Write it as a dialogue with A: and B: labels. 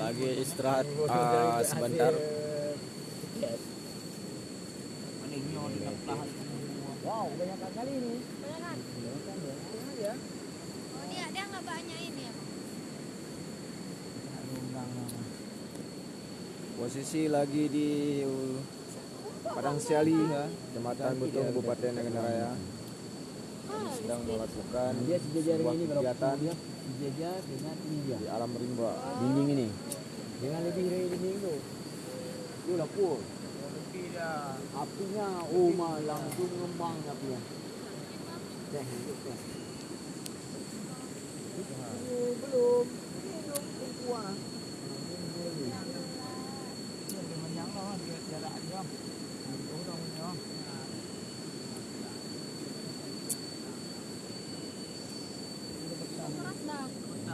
A: Lagi istirahat sebentar.
B: Wow, banyak kali ini.
C: Banyak kan?
B: Ya.
C: Oh dia nggak banyak ini ya.
A: Posisi lagi di Padang Siali ya, Kecamatan Butung, Kabupaten Nagandaraya. Sedang melakukan
B: Dia sejajar
A: sebuah
B: ini
A: kegiatan
B: dia sejajar dengan ini dia.
A: di alam rimba.
B: Dinding ini. Dengan lebih dari dinding tu. Itu lapur.
D: Lebih dah.
B: Apinya langsung ngembang apinya. Dah, itu.